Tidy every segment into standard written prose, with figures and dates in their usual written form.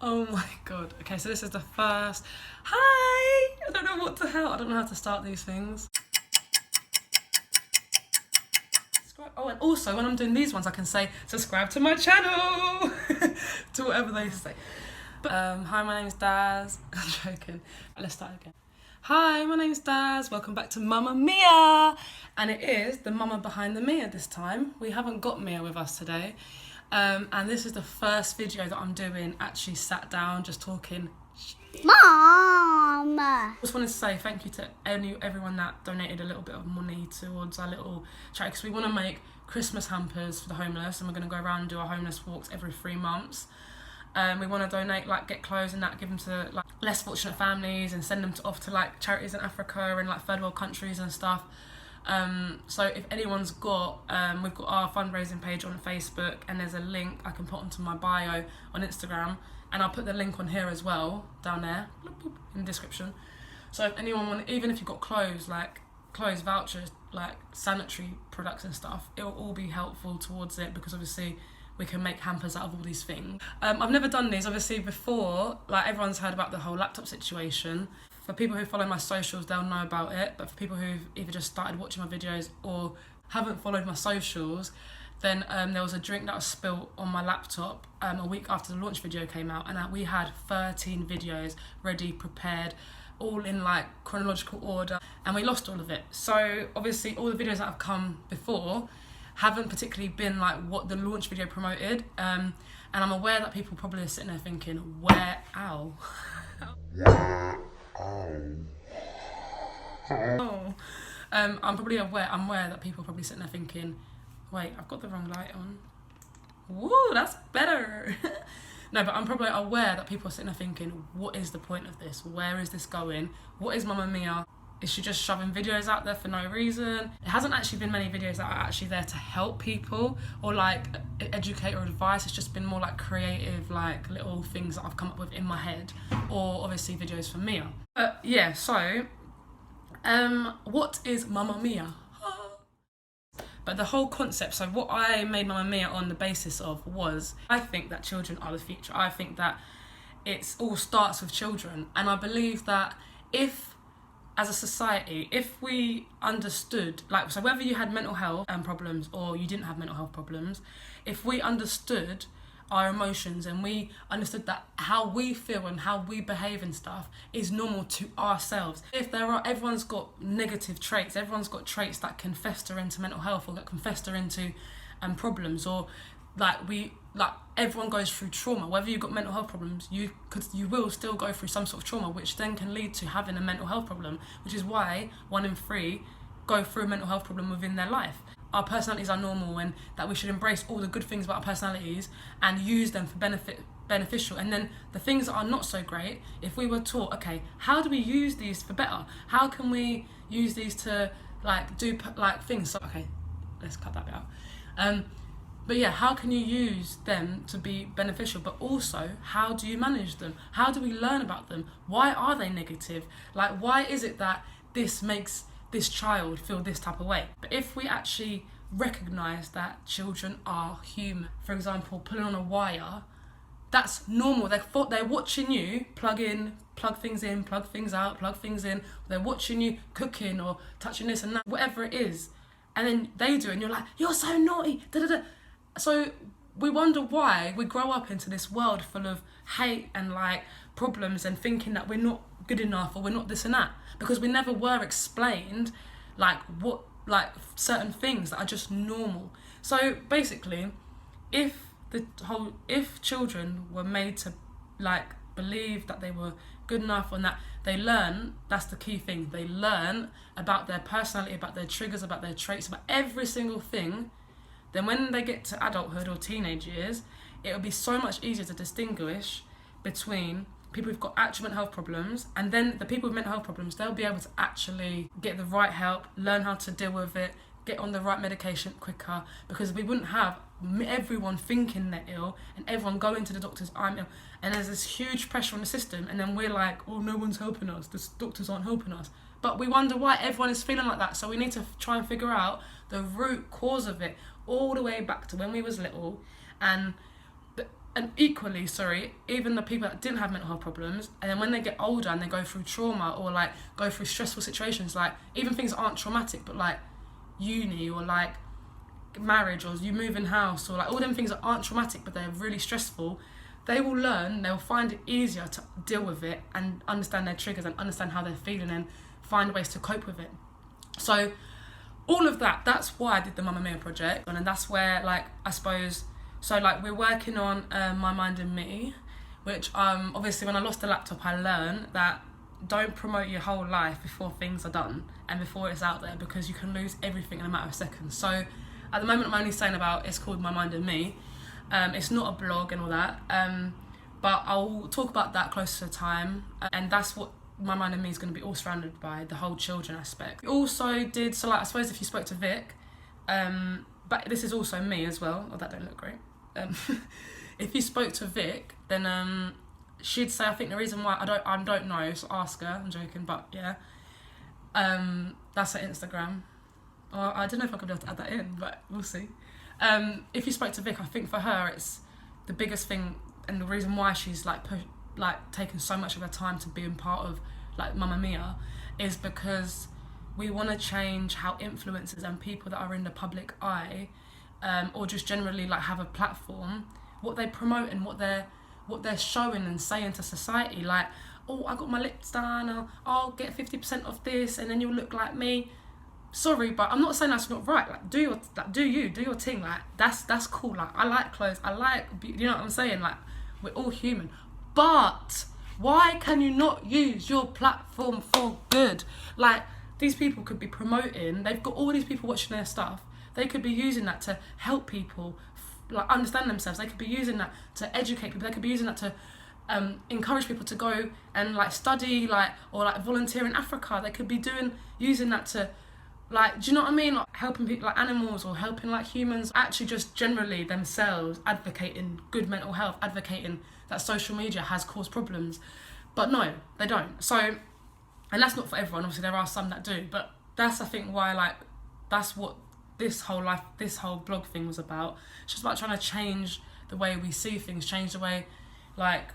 Oh my god. Okay, so this is the first. Hi! I don't know what the hell. I don't know how to start these things. Oh, and also when I'm doing these ones, I can say subscribe to my channel, to whatever they say. But, hi, my name's Daz. I'm joking. Let's start again. Hi, my name's Daz. Welcome back to Mamamia, and it is the mama behind the Mia this time. We haven't got Mia with us today, and this is the first video that I'm doing actually sat down, just talking. Mom! I just wanted to say thank you to everyone that donated a little bit of money towards our little charity, because we want to make Christmas hampers for the homeless, and we're going to go around and do our homeless walks every 3 months. We want to donate, get clothes and that, give them to less fortunate families and send them off to charities in Africa and third world countries and stuff. So if anyone's got, we've got our fundraising page on Facebook, and there's a link I can put onto my bio on Instagram, and I'll put the link on here as well, down there in the description. So if anyone even if you've got clothes, clothes vouchers, sanitary products and stuff, it'll all be helpful towards it, because obviously we can make hampers out of all these things. I've never done these obviously before. Everyone's heard about the whole laptop situation. For people who follow my socials, they'll know about it, but for people who've either just started watching my videos or haven't followed my socials, then there was a drink that was spilt on my laptop a week after the launch video came out, and we had 13 videos ready, prepared, all in chronological order, and we lost all of it. So obviously all the videos that have come before haven't particularly been what the launch video promoted, and I'm aware that people probably are sitting there thinking, where, ow. Oh. I'm aware that people are probably sitting there thinking, wait, I've got the wrong light on. Woo, that's better. No, but I'm probably aware that people are sitting there thinking, what is the point of this? Where is this going? What is Mamamia? Is she just shoving videos out there for no reason? It hasn't actually been many videos that are actually there to help people or educate or advice. It's just been more creative, little things that I've come up with in my head, or obviously videos for Mia. Yeah, so what is Mamamia? But the whole concept, so what I made Mamamia on the basis of was, I think that children are the future. I think that it all starts with children, and I believe that as a society, if we understood, so whether you had mental health problems or you didn't have mental health problems, if we understood our emotions and we understood that how we feel and how we behave and stuff is normal to ourselves. If everyone's got negative traits, everyone's got traits that can fester into mental health or that can fester into problems, or everyone goes through trauma. Whether you've got mental health problems, you will still go through some sort of trauma, which then can lead to having a mental health problem, which is why 1 in 3 go through a mental health problem within their life. Our personalities are normal, and that we should embrace all the good things about our personalities and use them for beneficial. And then the things that are not so great, if we were taught, okay, how do we use these for better? How can we use these to do things? So, okay, let's cut that bit out. But yeah, how can you use them to be beneficial? But also, how do you manage them? How do we learn about them? Why are they negative? Why is it that this makes this child feel this type of way? But if we actually recognise that children are human, for example, pulling on a wire, that's normal. They're watching you plug things in, plug things out, plug things in. They're watching you cooking or touching this and that, whatever it is. And then they do it, and you're like, you're so naughty, da da da. So we wonder why we grow up into this world full of hate and problems, and thinking that we're not good enough or we're not this and that, because we never were explained certain things that are just normal. So basically, if children were made to believe that they were good enough and that they learn, that's the key thing, they learn about their personality, about their triggers, about their traits, about every single thing, then when they get to adulthood or teenage years, it'll be so much easier to distinguish between people who've got actual mental health problems, and then the people with mental health problems, they'll be able to actually get the right help, learn how to deal with it, get on the right medication quicker, because we wouldn't have everyone thinking they're ill and everyone going to the doctors, I'm ill, and there's this huge pressure on the system, and then we're like, oh, no one's helping us, the doctors aren't helping us. But we wonder why everyone is feeling like that, so we need to try and figure out the root cause of it, all the way back to when we was little, and and equally, even the people that didn't have mental health problems, and then when they get older and they go through trauma or like go through stressful situations, like even things that aren't traumatic, but like uni or like marriage or you move in house or like all them things that aren't traumatic but they're really stressful, they'll find it easier to deal with it and understand their triggers and understand how they're feeling and find ways to cope with it. So all of that's why I did the Mamamia Project, and that's where, like, I suppose, so like we're working on My Mind and Me, which obviously when I lost the laptop I learned that don't promote your whole life before things are done and before it's out there, because you can lose everything in a matter of seconds. So at the moment I'm only saying about, it's called My Mind and Me. It's not a blog and all that, but I'll talk about that closer to time, and that's what My Mind and Me is going to be all surrounded by, the whole children aspect. We also did, so like I suppose if you spoke to Vic, but this is also me as well, that don't look great. If you spoke to Vic, then she'd say, I think the reason why, I don't know, so ask her, I'm joking, but yeah, that's her Instagram. Or I don't know if I could be able to add that in, but we'll see. If you spoke to Vic, I think for her it's the biggest thing, and the reason why she's like taken so much of her time to being part of like Mamamia is because we want to change how influencers and people that are in the public eye, or just generally like have a platform, what they promote and what they're showing and saying to society. Like, oh, I got my lips done, I'll get 50% of this and then you'll look like me. Sorry, but I'm not saying that's not right. Like, do your thing. Like, that's cool. Like, I like clothes. I like, you know what I'm saying? Like, we're all human. But why can you not use your platform for good? Like, these people could be promoting. They've got all these people watching their stuff. They could be using that to help people, like, understand themselves. They could be using that to educate people. They could be using that to encourage people to go and like study, like, or like volunteer in Africa. They could be using that to, like, do you know what I mean? Like helping people, like animals, or helping like humans, actually just generally themselves advocating good mental health, advocating that social media has caused problems. But no, they don't. So, and that's not for everyone, obviously there are some that do, but that's, I think, why, like, that's what this whole blog thing was about. It's just about trying to change the way we see things, change the way, like,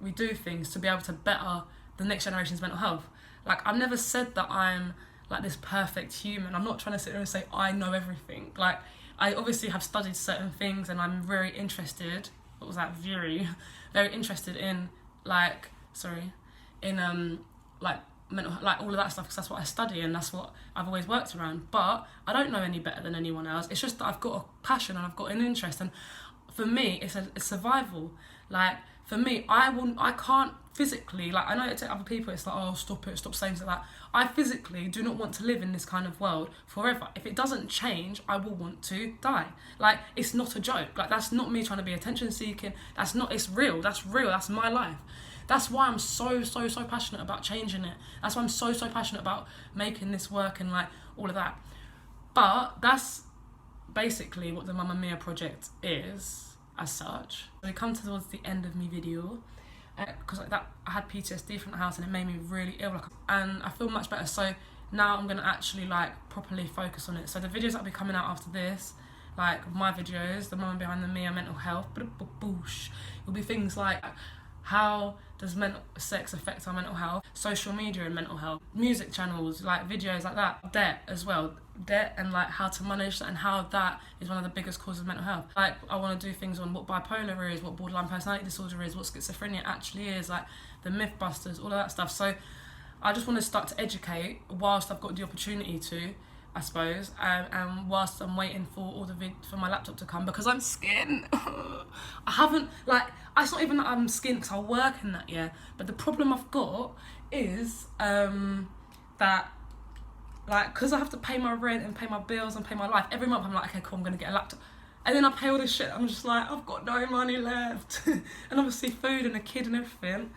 we do things to be able to better the next generation's mental health. Like, I've never said that I'm like this perfect human. I'm not trying to sit there and say I know everything. Like, I obviously have studied certain things and I'm very interested, very interested in like mental, like all of that stuff, because that's what I study and that's what I've always worked around. But I don't know any better than anyone else. It's just that I've got a passion and I've got an interest, and for me it's survival. Like, for me, I can't physically, like, I know to other people it's like, oh, stop saying like that. I physically do not want to live in this kind of world forever. If it doesn't change, I will want to die. Like, it's not a joke. Like, that's not me trying to be attention seeking. It's real. That's my life. That's why I'm so passionate about changing it. That's why I'm so passionate about making this work and like all of that. But that's basically what the Mamamia Project is as such. We come towards the end of my video, because like that, I had PTSD from the house and it made me really ill, like, and I feel much better. So now I'm gonna actually like properly focus on it. So the videos that'll be coming out after this, like my videos, the Mama Behind the Mia mental health, it'll be things like how does sex affect our mental health, social media and mental health, music channels, like videos like that, debt as well, and like how to manage that and how that is one of the biggest causes of mental health. Like, I want to do things on what bipolar is, what borderline personality disorder is, what schizophrenia actually is, like the myth busters, all of that stuff. So I just want to start to educate whilst I've got the opportunity to, I suppose, and whilst I'm waiting for for my laptop to come, because I'm scared. I haven't, like, it's not even that I'm scared because I work in that, yeah, but the problem I've got is that, like, because I have to pay my rent and pay my bills and pay my life, every month I'm like, okay, cool, I'm going to get a laptop. And then I pay all this shit, I'm just like, I've got no money left. And obviously food and a kid and everything.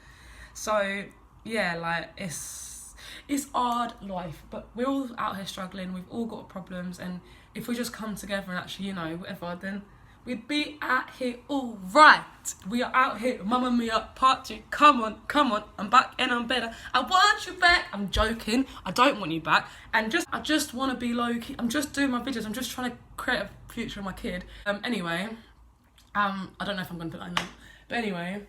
So, yeah, like, it's hard life, but we're all out here struggling, we've all got problems, and if we just come together and actually, you know, whatever, then we'd be out here all right. We are out here, Mamamia Project, come on, I'm back and I'm better. I want you back. I'm joking, I don't want you back. And I just want to be low-key. I'm just doing my videos, I'm just trying to create a future of my kid. Anyway, I don't know if I'm going to put that in there. But anyway,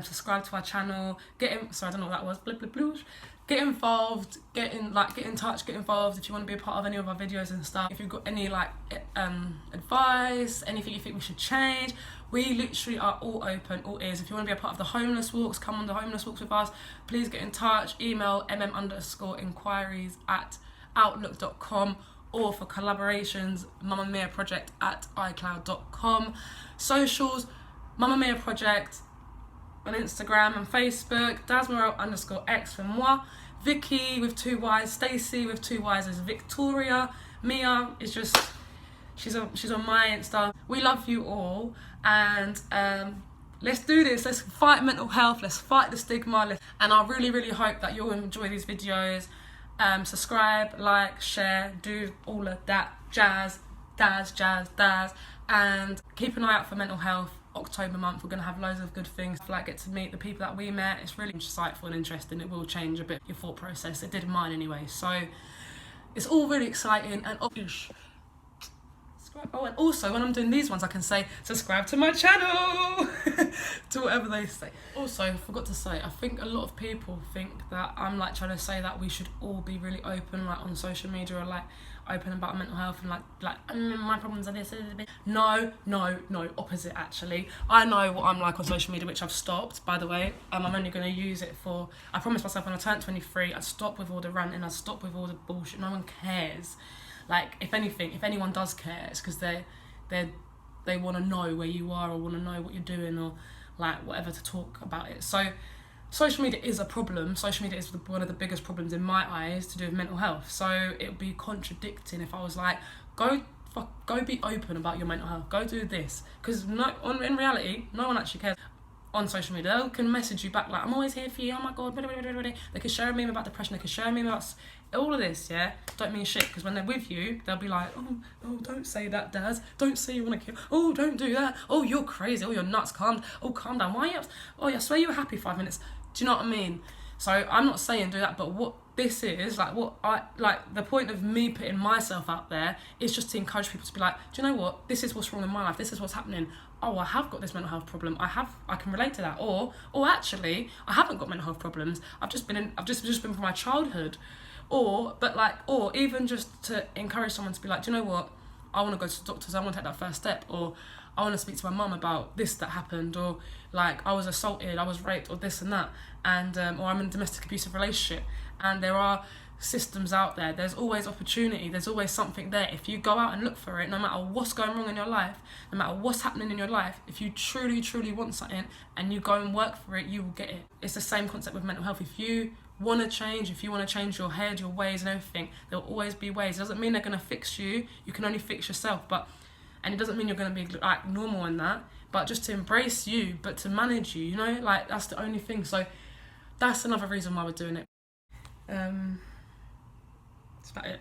subscribe to our channel. Sorry, I don't know what that was. Blah, blah, blah. Get involved. Get in touch. Get involved if you want to be a part of any of our videos and stuff. If you've got any advice, anything you think we should change, we literally are all open, all ears. If you want to be a part of the homeless walks, come on the homeless walks with us. Please get in touch. Email mm_inquiries@outlook.com. or for collaborations, Mamamiaproject@icloud.com. Socials, Mamamiaproject on Instagram and Facebook, Dasmorel_X for moi, Vicky with 2 Y's, Stacey with 2 Y's is Victoria, Mia is just, she's on my Insta. We love you all, and let's do this. Let's fight mental health. Let's fight the stigma. And I really, really hope that you'll enjoy these videos. Subscribe, like, share, do all of that jazz, and keep an eye out for mental health. October month, we're going to have loads of good things, like get to meet the people that we met. It's really insightful and interesting. It will change a bit your thought process. It did mine anyway, so it's all really exciting. And oh, and also when I'm doing these ones I can say subscribe to my channel to whatever they say. Also, I forgot to say, I think a lot of people think that I'm like trying to say that we should all be really open, like on social media, or like open about mental health and like my problems are this. No, opposite actually. I know what I'm like on social media, which I've stopped, by the way. I'm only going to use it for, I promised myself when I turned 23 I'd stop with all the ranting, I'd stop with all the bullshit. No one cares. Like, if anything, if anyone does care, it's because they want to know where you are, or want to know what you're doing, or like whatever, to talk about it. So social media is a problem. Social media is one of the biggest problems in my eyes to do with mental health. So it would be contradicting if I was like, go be open about your mental health, go do this, because in reality no one actually cares. On social media they can message you back like, I'm always here for you, oh my god, they can share a meme about depression, they can share a meme about all of this, yeah, don't mean shit, because when they're with you they'll be like, oh don't say that, Daz, don't say you want to kill, oh don't do that, oh you're crazy, oh you're nuts, calm down, why are you upset? Oh I swear you were happy 5 minutes. Do you know what I mean? So I'm not saying do that, but what this is, like, what I like, the point of me putting myself out there is just to encourage people to be like, do you know what, this is what's wrong in my life, this is what's happening. Oh, I have got this mental health problem. I can relate to that. Or actually, I haven't got mental health problems. I've just been from my childhood. Or even just to encourage someone to be like, do you know what, I want to go to the doctors. I want to take that first step. Or I want to speak to my mum about this that happened. Or like, I was assaulted, I was raped, or this and that. And or I'm in a domestic abusive relationship. And there are systems out there. There's always opportunity, there's always something there. If you go out and look for it, no matter what's going wrong in your life, no matter what's happening in your life, if you truly want something and you go and work for it, you will get it. It's the same concept with mental health. If you want to change, your head, your ways and everything, there will always be ways. It doesn't mean they're going to fix you, you can only fix yourself, and it doesn't mean you're going to be like normal in that, but just to embrace you, but to manage you, you know, like that's the only thing. So that's another reason why we're doing it. That's about it.